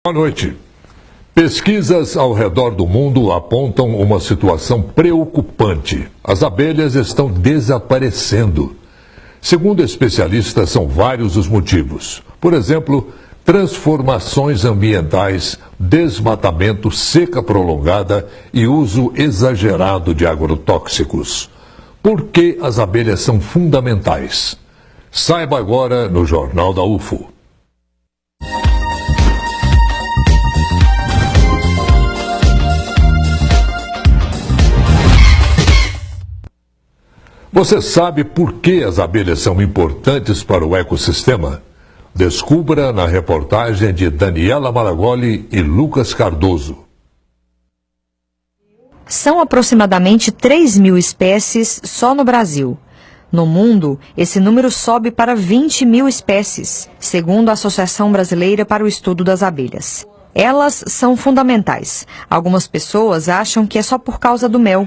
Boa noite. Pesquisas ao redor do mundo apontam uma situação preocupante. As abelhas estão desaparecendo. Segundo especialistas, são vários os motivos. Por exemplo, transformações ambientais, desmatamento, seca prolongada e uso exagerado de agrotóxicos. Por que as abelhas são fundamentais? Saiba agora no Jornal da UFO. Você sabe por que as abelhas são importantes para o ecossistema? Descubra na reportagem de Daniela Malagoli e Lucas Cardoso. São aproximadamente 3.000 espécies só no Brasil. No mundo, esse número sobe para 20.000 espécies, segundo a Associação Brasileira para o Estudo das Abelhas. Elas são fundamentais. Algumas pessoas acham que é só por causa do mel.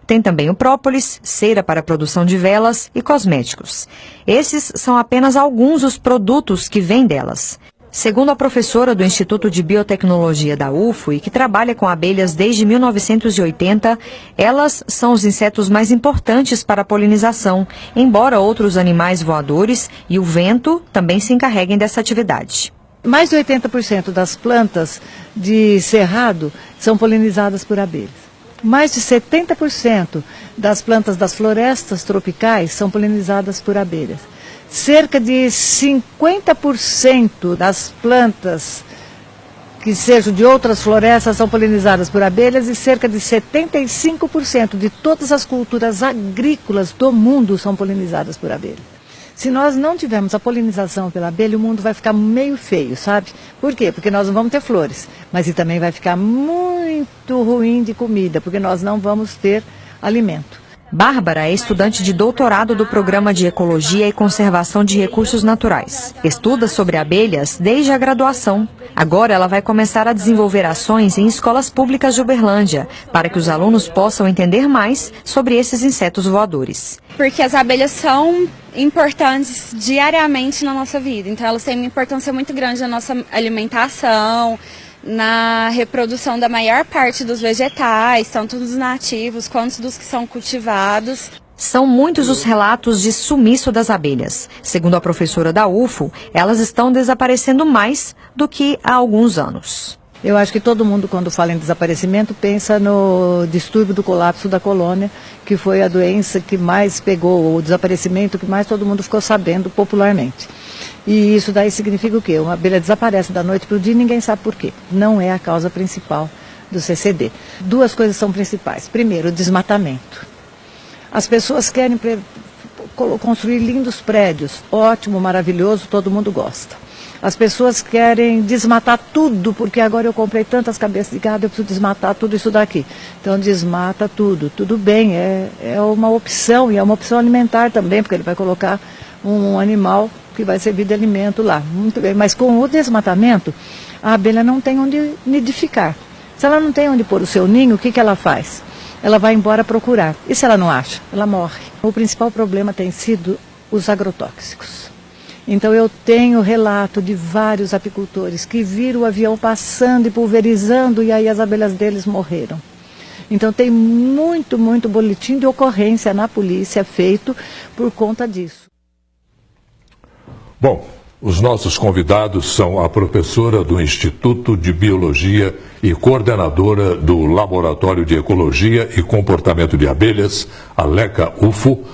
Tem também o própolis, cera para a produção de velas e cosméticos. Esses são apenas alguns dos produtos que vêm delas. Segundo a professora do Instituto de Biotecnologia da UFO e que trabalha com abelhas desde 1980, elas são os insetos mais importantes para a polinização, embora outros animais voadores e o vento também se encarreguem dessa atividade. Mais de 80% das plantas de cerrado são polinizadas por abelhas. Mais de 70% das plantas das florestas tropicais são polinizadas por abelhas. Cerca de 50% das plantas que sejam de outras florestas são polinizadas por abelhas e cerca de 75% de todas as culturas agrícolas do mundo são polinizadas por abelhas. Se nós não tivermos a polinização pela abelha, o mundo vai ficar meio feio, sabe? Por quê? Porque nós não vamos ter flores, mas também vai ficar muito ruim de comida, porque nós não vamos ter alimento. Bárbara é estudante de doutorado do Programa de Ecologia e Conservação de Recursos Naturais. Estuda sobre abelhas desde a graduação. Agora ela vai começar a desenvolver ações em escolas públicas de Uberlândia, para que os alunos possam entender mais sobre esses insetos voadores. Porque as abelhas são importantes diariamente na nossa vida, então elas têm uma importância muito grande na nossa alimentação, na reprodução da maior parte dos vegetais, tanto dos nativos quanto dos que são cultivados. São muitos os relatos de sumiço das abelhas. Segundo a professora da UFO, elas estão desaparecendo mais do que há alguns anos. Eu acho que todo mundo, quando fala em desaparecimento, pensa no distúrbio do colapso da colônia, que foi a doença que mais pegou, o desaparecimento que mais todo mundo ficou sabendo popularmente. E isso daí significa o quê? Uma abelha desaparece da noite para o dia e ninguém sabe por quê. Não é a causa principal do CCD. Duas coisas são principais. Primeiro, o desmatamento. As pessoas querem construir lindos prédios. Ótimo, maravilhoso, todo mundo gosta. As pessoas querem desmatar tudo, porque agora eu comprei tantas cabeças de gado, eu preciso desmatar tudo isso daqui. Então desmata tudo. Tudo bem, é uma opção, e é uma opção alimentar também, porque ele vai colocar um animal que vai servir de alimento lá. Muito bem, mas com o desmatamento, a abelha não tem onde nidificar. Se ela não tem onde pôr o seu ninho, o que ela faz? Ela vai embora procurar. E se ela não acha? Ela morre. O principal problema tem sido os agrotóxicos. Então eu tenho relato de vários apicultores que viram o avião passando e pulverizando e aí as abelhas deles morreram. Então tem muito boletim de ocorrência na polícia feito por conta disso. Bom, os nossos convidados são a professora do Instituto de Biologia e coordenadora do Laboratório de Ecologia e Comportamento de Abelhas, a LECA UFO,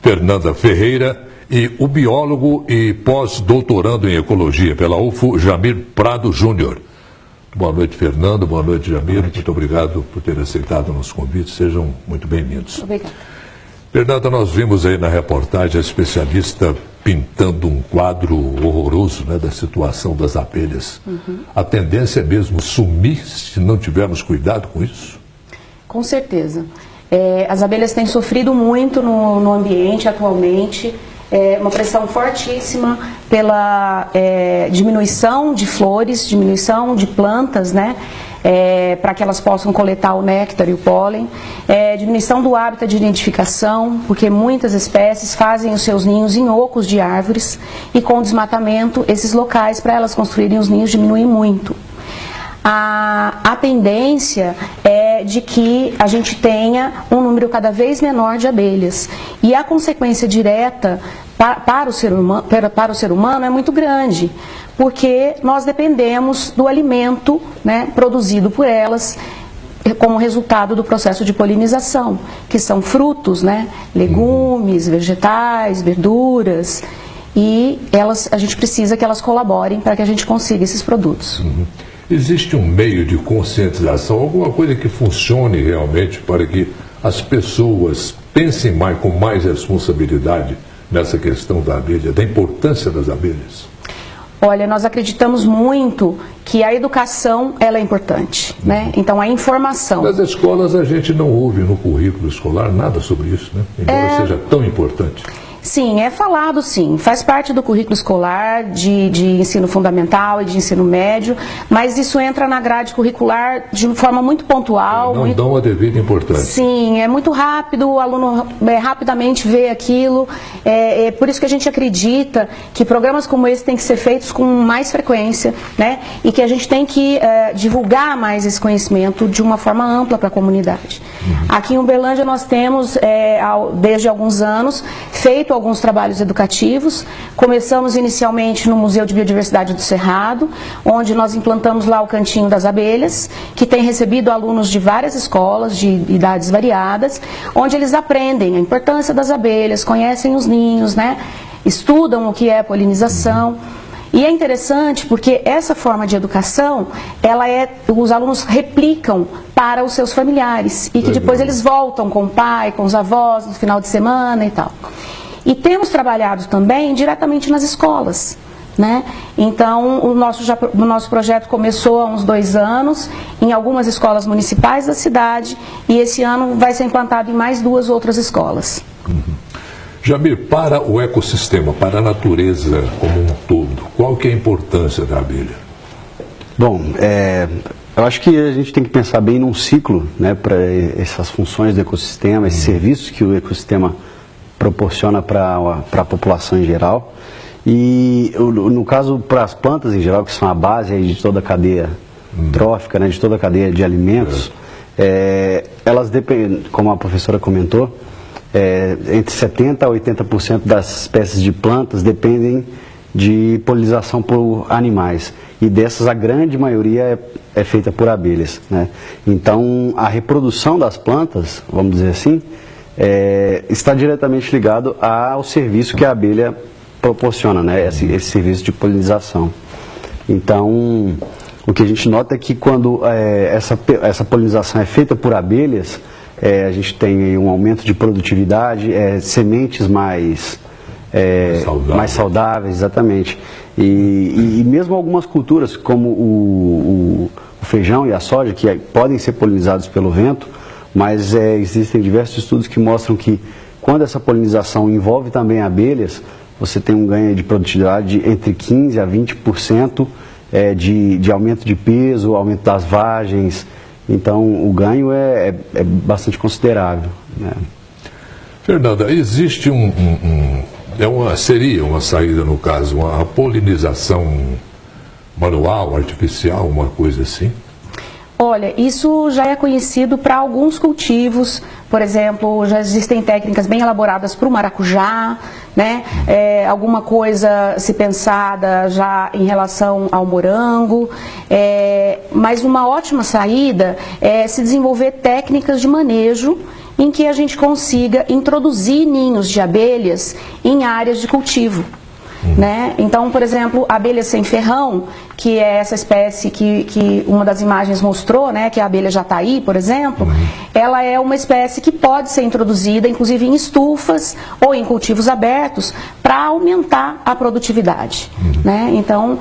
Fernanda Ferreira, e o biólogo e pós-doutorando em Ecologia pela UFO, Jamir Prado Júnior. Boa noite, Fernando. Boa noite, Jamir. Muito obrigado por ter aceitado o nosso convite. Sejam muito bem-vindos. Obrigada. Fernanda, nós vimos aí na reportagem a especialista pintando um quadro horroroso, né, da situação das abelhas. A tendência é mesmo sumir se não tivermos cuidado com isso? Com certeza. As abelhas têm sofrido muito no ambiente atualmente. Uma pressão fortíssima pela diminuição de flores, diminuição de plantas, né? Para que elas possam coletar o néctar e o pólen, diminuição do hábitat de nidificação, porque muitas espécies fazem os seus ninhos em ocos de árvores e com o desmatamento esses locais para elas construírem os ninhos diminuem muito. a tendência é de que a gente tenha um número cada vez menor de abelhas. E a consequência direta para o ser humano é muito grande, porque nós dependemos do alimento, né, produzido por elas, como resultado do processo de polinização, que são frutos, né, legumes, vegetais, verduras, e a gente precisa que elas colaborem para que a gente consiga esses produtos. Existe um meio de conscientização, alguma coisa que funcione realmente para que as pessoas pensem com mais responsabilidade nessa questão da abelha, da importância das abelhas? Olha, nós acreditamos muito que a educação ela é importante, né? Então a informação. Nas escolas a gente não ouve no currículo escolar nada sobre isso, né? Embora seja tão importante. Sim, é falado sim, faz parte do currículo escolar de ensino fundamental e de ensino médio, mas isso entra na grade curricular de forma muito pontual. Não dão a devida importância. Sim, é muito rápido, o aluno rapidamente vê aquilo, é por isso que a gente acredita que programas como esse têm que ser feitos com mais frequência, né? E que a gente tem que divulgar mais esse conhecimento de uma forma ampla para a comunidade. Aqui em Uberlândia nós temos, desde alguns anos, feito alguns trabalhos educativos. Começamos inicialmente no Museu de Biodiversidade do Cerrado, onde nós implantamos lá o Cantinho das Abelhas, que tem recebido alunos de várias escolas, de idades variadas, onde eles aprendem a importância das abelhas, conhecem os ninhos, né? Estudam o que é polinização. E é interessante porque essa forma de educação, os alunos replicam para os seus familiares e que depois eles voltam com o pai, com os avós no final de semana e tal. E temos trabalhado também diretamente nas escolas, né? Então, o nosso projeto começou há uns 2 anos em algumas escolas municipais da cidade e esse ano vai ser implantado em mais 2 outras escolas. Jamir, para o ecossistema, para a natureza como um todo, qual que é a importância da abelha? Bom, eu acho que a gente tem que pensar bem num ciclo, né, para essas funções do ecossistema, esses serviços que o ecossistema proporciona para a população em geral. E no caso para as plantas em geral, que são a base de toda a cadeia trófica, né, de toda a cadeia de alimentos, elas dependem, como a professora comentou, entre 70% a 80% das espécies de plantas dependem de polinização por animais. E dessas a grande maioria é feita por abelhas, né? Então a reprodução das plantas, vamos dizer assim, está diretamente ligado ao serviço que a abelha proporciona, né? Esse serviço de polinização. Então, o que a gente nota é que quando essa polinização é feita por abelhas, a gente tem um aumento de produtividade, sementes mais saudáveis, exatamente. E mesmo algumas culturas, como o feijão e a soja, que podem ser polinizados pelo vento, mas existem diversos estudos que mostram que quando essa polinização envolve também abelhas, você tem um ganho de produtividade entre 15% a 20% de aumento de peso, aumento das vagens. Então o ganho é bastante considerável, né? Fernanda, existe seria uma saída no caso, a polinização manual, artificial, uma coisa assim? Olha, isso já é conhecido para alguns cultivos, por exemplo, já existem técnicas bem elaboradas para o maracujá, né? Alguma coisa se pensada já em relação ao morango, mas uma ótima saída é se desenvolver técnicas de manejo em que a gente consiga introduzir ninhos de abelhas em áreas de cultivo. Né? Então, por exemplo, a abelha sem ferrão, que é essa espécie que uma das imagens mostrou, né, que é a abelha jataí, por exemplo, ela é uma espécie que pode ser introduzida, inclusive em estufas ou em cultivos abertos, para aumentar a produtividade. Né? Então,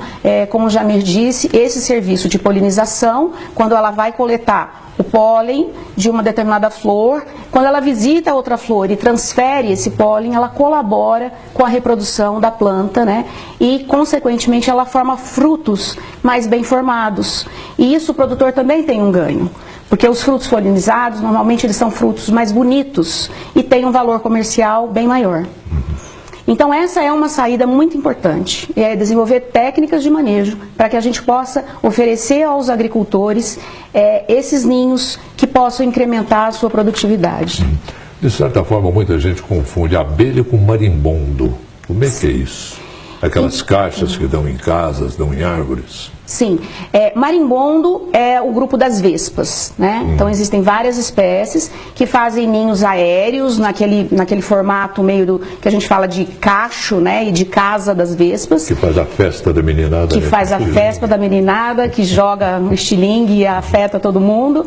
como o Jamir disse, esse serviço de polinização, quando ela vai coletar o pólen de uma determinada flor, quando ela visita outra flor e transfere esse pólen, ela colabora com a reprodução da planta, né? E, consequentemente, ela forma frutos mais bem formados. E isso o produtor também tem um ganho, porque os frutos polinizados, normalmente, eles são frutos mais bonitos e têm um valor comercial bem maior. Então essa é uma saída muito importante, é desenvolver técnicas de manejo para que a gente possa oferecer aos agricultores esses ninhos que possam incrementar a sua produtividade. De certa forma, muita gente confunde abelha com marimbondo. Como é que é isso? Aquelas caixas que dão em casas, dão em árvores? Sim, marimbondo é o grupo das vespas, né? Então existem várias espécies que fazem ninhos aéreos naquele formato meio que a gente fala de cacho, né? E de casa das vespas. Que faz a festa da meninada. Que faz a festa da meninada, que joga um estilingue e afeta todo mundo.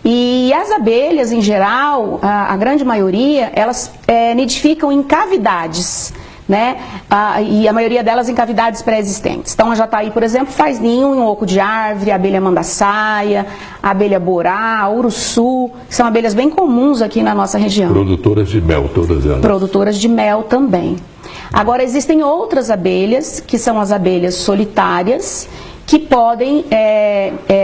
E as abelhas, em geral, a grande maioria, elas nidificam em cavidades, né? E a maioria delas em cavidades pré-existentes. Então a jataí, por exemplo, faz ninho em um oco de árvore, a abelha mandaçaia, a abelha borá, a uruçu, que são abelhas bem comuns aqui na nossa região. Produtoras de mel, todas elas. Produtoras de mel também. Agora existem outras abelhas, que são as abelhas solitárias, que podem,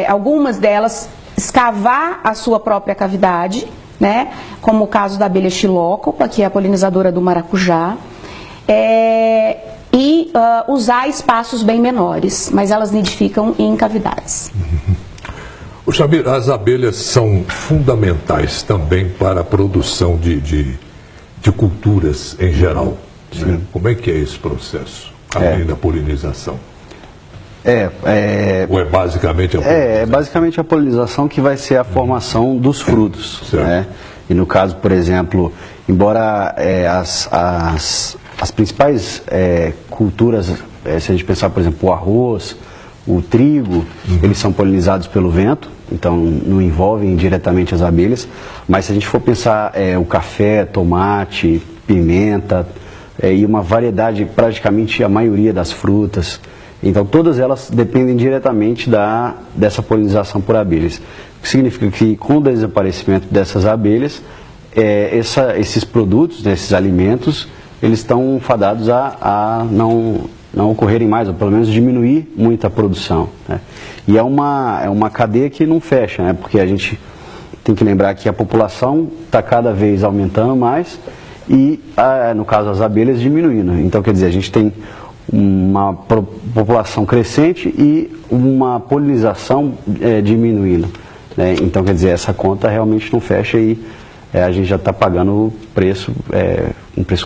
algumas delas, escavar a sua própria cavidade, né? Como o caso da abelha xilócopa, que é a polinizadora do maracujá. E usar espaços bem menores, mas elas nidificam em cavidades. O Jamir, as abelhas são fundamentais também para a produção de culturas em geral. Né? Como é que é esse processo, além da polinização? Ou é basicamente a polinização? É basicamente a polinização que vai ser a formação dos frutos. Né? E no caso, por exemplo, embora as principais culturas, se a gente pensar, por exemplo, o arroz, o trigo, eles são polinizados pelo vento, então não envolvem diretamente as abelhas, mas se a gente for pensar o café, tomate, pimenta, e uma variedade, praticamente a maioria das frutas, então todas elas dependem diretamente dessa polinização por abelhas. O que significa que com o desaparecimento dessas abelhas, esses produtos, né, esses alimentos, eles estão fadados a não ocorrerem mais, ou pelo menos diminuir muito a produção. Né? E é uma cadeia que não fecha, né? Porque a gente tem que lembrar que a população está cada vez aumentando mais e, no caso, as abelhas diminuindo. Então, quer dizer, a gente tem uma população crescente e uma polinização diminuindo. Né? Então, quer dizer, essa conta realmente não fecha e a gente já está pagando um preço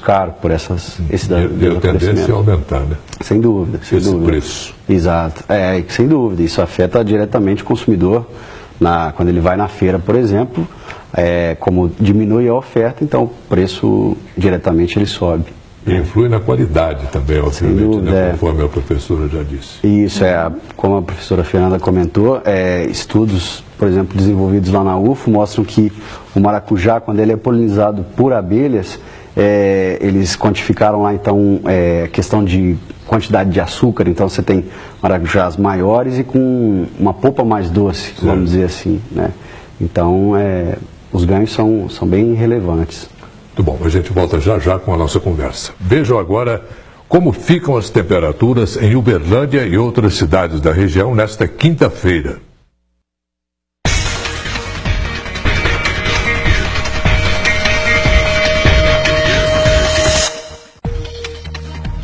caro por esse E a tendência é aumentar, né? Sem dúvida, sem esse dúvida. Preço. Exato, sem dúvida. Isso afeta diretamente o consumidor quando ele vai na feira, por exemplo, como diminui a oferta, então o preço diretamente ele sobe. E influi na qualidade também, obviamente, dúvida, né? Conforme a professora já disse. Isso, como a professora Fernanda comentou, estudos, por exemplo, desenvolvidos lá na UFO, mostram que o maracujá, quando ele é polinizado por abelhas, eles quantificaram lá, então, a questão de quantidade de açúcar, então você tem maracujás maiores e com uma polpa mais doce, vamos dizer assim, né? Então, os ganhos são bem relevantes. Muito bom, a gente volta já com a nossa conversa. Vejam agora como ficam as temperaturas em Uberlândia e outras cidades da região nesta quinta-feira.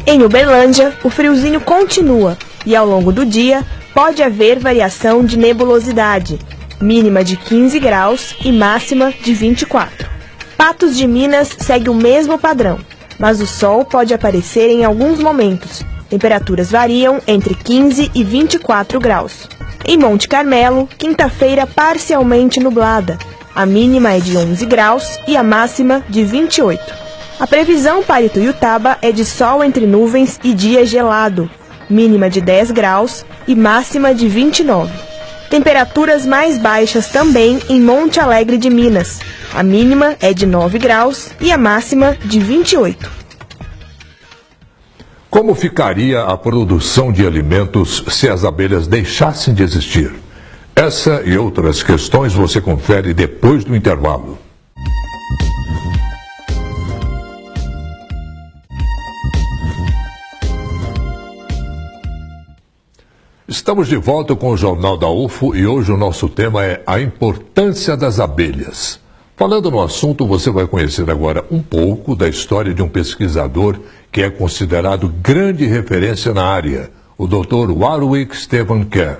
Em Uberlândia, o friozinho continua e ao longo do dia pode haver variação de nebulosidade, mínima de 15 graus e máxima de 24. Patos de Minas segue o mesmo padrão, mas o sol pode aparecer em alguns momentos. Temperaturas variam entre 15 e 24 graus. Em Monte Carmelo, quinta-feira parcialmente nublada. A mínima é de 11 graus e a máxima de 28. A previsão para Ituiutaba é de sol entre nuvens e dia gelado. Mínima de 10 graus e máxima de 29. Temperaturas mais baixas também em Monte Alegre de Minas. A mínima é de 9 graus e a máxima de 28. Como ficaria a produção de alimentos se as abelhas deixassem de existir? Essa e outras questões você confere depois do intervalo. Estamos de volta com o Jornal da UFO e hoje o nosso tema é a importância das abelhas. Falando no assunto, você vai conhecer agora um pouco da história de um pesquisador que é considerado grande referência na área, o Dr. Warwick Stephen Kerr.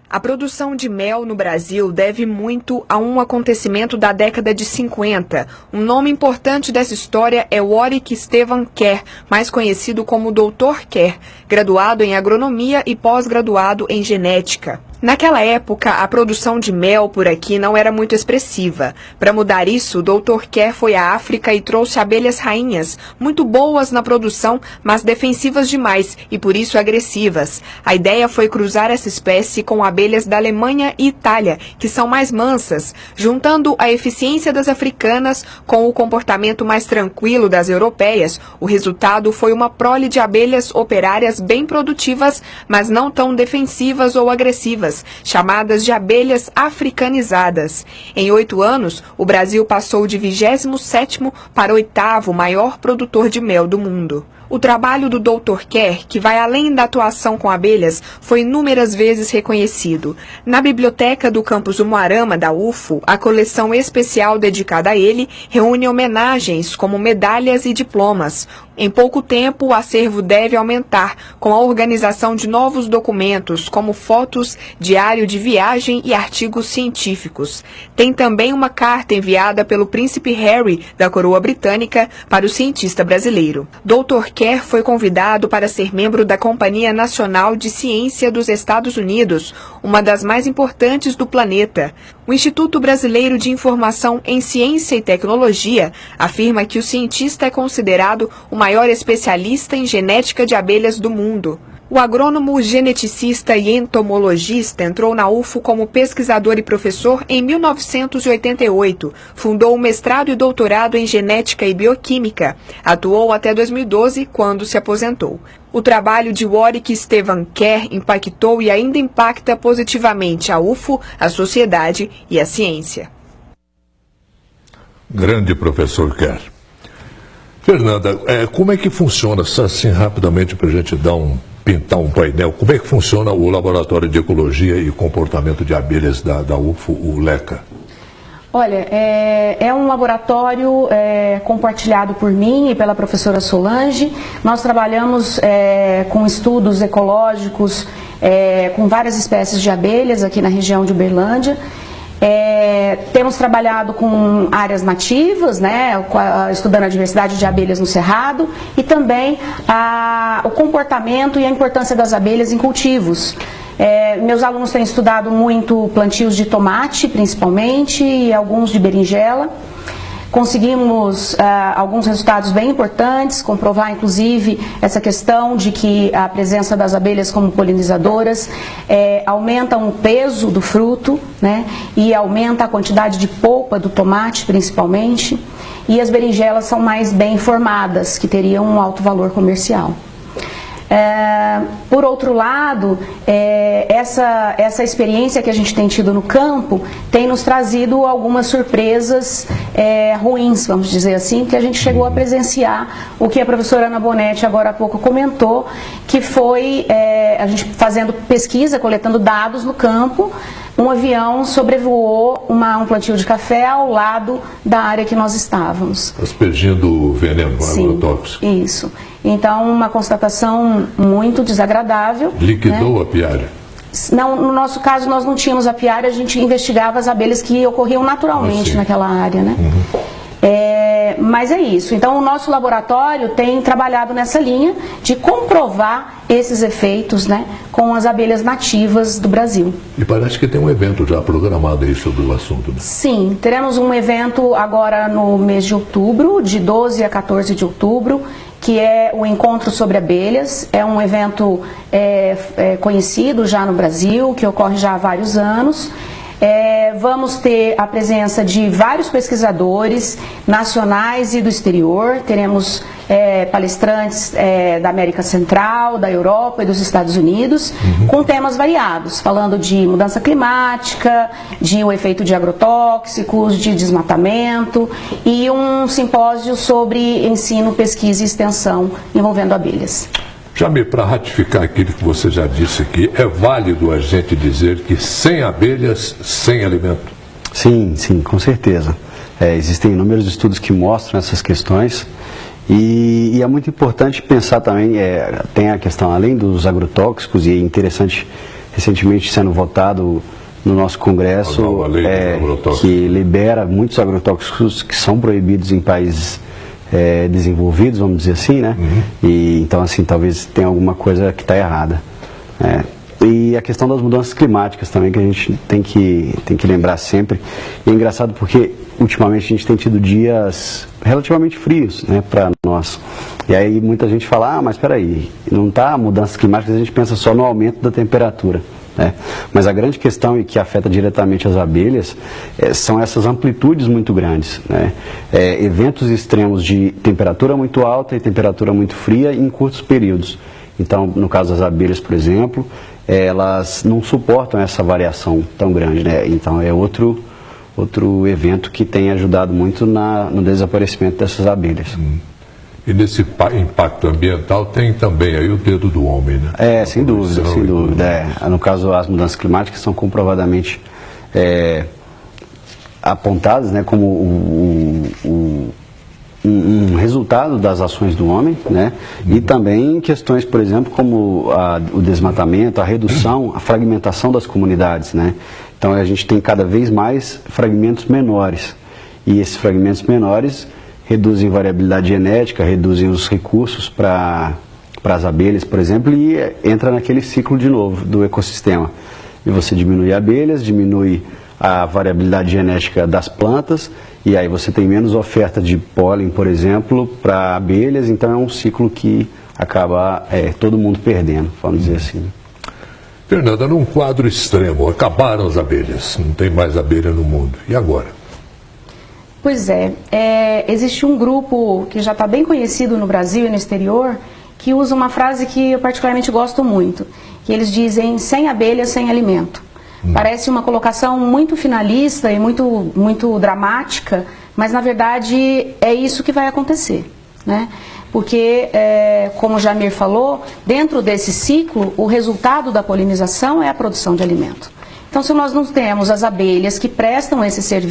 A produção de mel no Brasil deve muito a um acontecimento da década de 50. Um nome importante dessa história é Warwick Stephen Kerr, mais conhecido como Dr. Kerr, graduado em agronomia e pós-graduado em genética. Naquela época, a produção de mel por aqui não era muito expressiva. Para mudar isso, o Dr. Kerr foi à África e trouxe abelhas rainhas, muito boas na produção, mas defensivas demais e por isso agressivas. A ideia foi cruzar essa espécie com abelhas da Alemanha e Itália, que são mais mansas, juntando a eficiência das africanas com o comportamento mais tranquilo das europeias. O resultado foi uma prole de abelhas operárias bem produtivas, mas não tão defensivas ou agressivas, chamadas de abelhas africanizadas. Em 8 anos, o Brasil passou de 27º para 8º maior produtor de mel do mundo. O trabalho do Dr. Kerr, que vai além da atuação com abelhas, foi inúmeras vezes reconhecido. Na biblioteca do campus Umuarama da UFO, a coleção especial dedicada a ele reúne homenagens como medalhas e diplomas. Em pouco tempo, o acervo deve aumentar, com a organização de novos documentos, como fotos, diário de viagem e artigos científicos. Tem também uma carta enviada pelo príncipe Harry, da coroa britânica, para o cientista brasileiro. Dr. Kerr foi convidado para ser membro da Companhia Nacional de Ciência dos Estados Unidos, uma das mais importantes do planeta. O Instituto Brasileiro de Informação em Ciência e Tecnologia afirma que o cientista é considerado o maior especialista em genética de abelhas do mundo. O agrônomo, geneticista e entomologista entrou na UFO como pesquisador e professor em 1988. Fundou o mestrado e doutorado em genética e bioquímica. Atuou até 2012, quando se aposentou. O trabalho de Warwick Stephen Kerr impactou e ainda impacta positivamente a UFO, a sociedade e a ciência. Grande professor Kerr. Fernanda, como é que funciona, só assim rapidamente para a gente pintar um painel, como é que funciona o Laboratório de Ecologia e Comportamento de Abelhas da UFO, o LECA? Olha, é um laboratório compartilhado por mim e pela professora Solange. Nós trabalhamos com estudos ecológicos com várias espécies de abelhas aqui na região de Uberlândia. Temos trabalhado com áreas nativas, né, estudando a diversidade de abelhas no Cerrado e também o comportamento e a importância das abelhas em cultivos. Meus alunos têm estudado muito plantios de tomate, principalmente, e alguns de berinjela. Conseguimos alguns resultados bem importantes, comprovar inclusive essa questão de que a presença das abelhas como polinizadoras aumenta o peso do fruto, né, e aumenta a quantidade de polpa do tomate principalmente, e as berinjelas são mais bem formadas, que teriam um alto valor comercial. Por outro lado, essa experiência que a gente tem tido no campo tem nos trazido algumas surpresas ruins, vamos dizer assim, que a gente chegou a presenciar o que a professora Ana Bonetti agora há pouco comentou, que foi a gente fazendo pesquisa, coletando dados no campo. Um avião sobrevoou um plantio de café ao lado da área que nós estávamos. Aspergindo veneno, agrotóxico. Isso. Então, uma constatação muito desagradável. Liquidou, né? A apiária? Não, no nosso caso, nós não tínhamos apiária, a gente investigava as abelhas que ocorriam naturalmente naquela área, né? Mas é isso. Então, o nosso laboratório tem trabalhado nessa linha de comprovar esses efeitos, né, com as abelhas nativas do Brasil. E parece que tem um evento já programado aí sobre o assunto, né? Sim, teremos um evento agora no mês de outubro, de 12 a 14 de outubro, que é o Encontro sobre Abelhas. É um evento conhecido já no Brasil, que ocorre já há vários anos. Vamos ter a presença de vários pesquisadores nacionais e do exterior. Teremos palestrantes da América Central, da Europa e dos Estados Unidos, com temas variados, falando de mudança climática, de o efeito de agrotóxicos, de desmatamento, e um simpósio sobre ensino, pesquisa e extensão envolvendo abelhas. Jame, para ratificar aquilo que você já disse aqui, é válido a gente dizer que sem abelhas, sem alimento? Sim, com certeza. Existem inúmeros estudos que mostram essas questões e é muito importante pensar também, tem a questão além dos agrotóxicos, e é interessante, recentemente sendo votado no nosso Congresso, que libera muitos agrotóxicos que são proibidos em países desenvolvidos, vamos dizer assim, né? E então, assim, talvez tenha alguma coisa que está errada. E a questão das mudanças climáticas também, que a gente tem que lembrar sempre. E é engraçado porque, ultimamente, a gente tem tido dias relativamente frios, né, para nós. E aí muita gente fala, mas espera aí, não está mudanças climáticas, a gente pensa só no aumento da temperatura. Mas a grande questão, e que afeta diretamente as abelhas, são essas amplitudes muito grandes, né? Eventos extremos de temperatura muito alta e temperatura muito fria em curtos períodos. Então, no caso das abelhas, por exemplo, elas não suportam essa variação tão grande, né? Então é outro evento que tem ajudado muito no desaparecimento dessas abelhas. E nesse impacto ambiental tem também aí o dedo do homem, né? Sem dúvida. No caso, as mudanças climáticas são comprovadamente apontadas, né, como um resultado das ações do homem, né? E também questões, por exemplo, como o desmatamento, a redução, a fragmentação das comunidades, né? Então a gente tem cada vez mais fragmentos menores, e esses fragmentos menores reduzem variabilidade genética, reduzem os recursos para as abelhas, por exemplo, e entra naquele ciclo de novo do ecossistema. E você diminui abelhas, diminui a variabilidade genética das plantas, e aí você tem menos oferta de pólen, por exemplo, para abelhas, então é um ciclo que acaba todo mundo perdendo, vamos dizer assim. Fernanda, num quadro extremo, acabaram as abelhas, não tem mais abelha no mundo, e agora? Pois existe um grupo que já está bem conhecido no Brasil e no exterior, que usa uma frase que eu particularmente gosto muito, que eles dizem: sem abelha, sem alimento. Parece uma colocação muito finalista e muito dramática, mas na verdade é isso que vai acontecer, né? Porque, como o Jamir falou, dentro desse ciclo, o resultado da polinização é a produção de alimento. Então, se nós não temos as abelhas que prestam esse serviço,